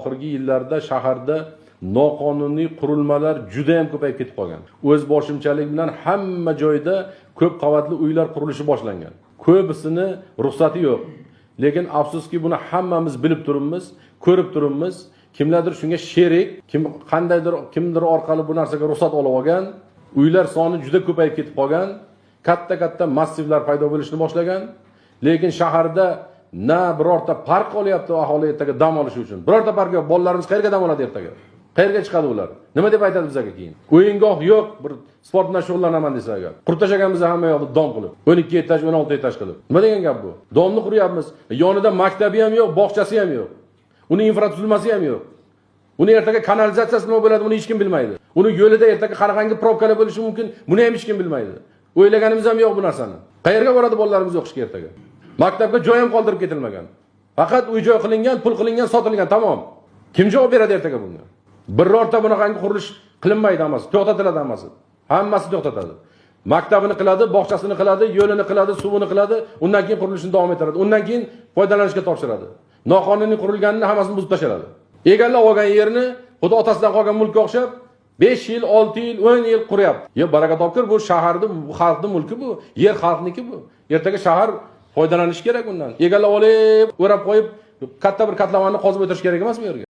oxirgi yillarda shaharda noqonuniy qurilmalar juda ham ko'payib ketib qolgan. O'z boshimchalik bilan hamma joyda ko'p qavatli uylar qurilishi boshlangan. Ko'pisini ruxsati yo'q. Lekin afsuski buni hammamiz bilib turibmiz, ko'rib turibmiz. Kimlardir shunga sherik, kimdir orqali bu narsaga ruxsat olib olgan, uylar soni juda ko'payib ketib qolgan, katta massivlar paydo bo'lishni boshlagan. Lekin shaharda na birorta park qolyapti aholi ertaga dam olish uchun. Birorta park yo'q. Bolalarimiz qayerga dam oladi ertaga? Qayerga chiqadi ular? Nima deb aytadi bizga keyin? O'yingoh yo'q, bir sport bilan shug'ullanaman desa agar. Qurib tashlaganmiz hamma yoqni dom qilib. 12 etaj, 16 etaj qilib. Nima degan gap bu? Domni quryapmiz. Yonida maktabi ham yo'q, bog'chasi ham yo'q. Uni infratuzilmasi ham yo'q. Uni ertaga kanalizatsiyasi nima bo'ladi, buni hech kim bilmaydi. Uni yo'lida ertaga qanaqangi probkalar bo'lishi mumkin, buni ham hech kim bilmaydi. O'ylaganimiz ham yo'q bu narsani. Qayerga boradi bolalarimiz o'qishga ertaga? Maktabga joy ham qoldirib ketilmagan. Faqat uy-joy qilingan, pul qilingan, sotilgan, tamom. Kim javob beradi ertaga bunga? Birorta bunaqangi qurilish qilinmaydi hammasi, to'xtatiladi hammasi. Hammasi to'xtatadi. Maktabini qiladi, bog'chasini qiladi, yo'lini qiladi, suvini qiladi, undan keyin qurilishni davom ettiradi. Undan keyin foydalanishga topshiradi. Noqonuniy qurilganini hammasini buzib tashladi. Egallab olgan yerni xuddi otasidan qolgan mulkka o'xshab 5 yil, 6 yil, 10 yil quryapti. Yo baraka topkir, bu shaharning, bu xalqning mulki bu. Yer xalqniki bu. Ertaga shahar foydalanish kerak undan. Egallab olib, o'rab qo'yib, katta bir katlamanni qozib o'tirish kerak emas bu yerga.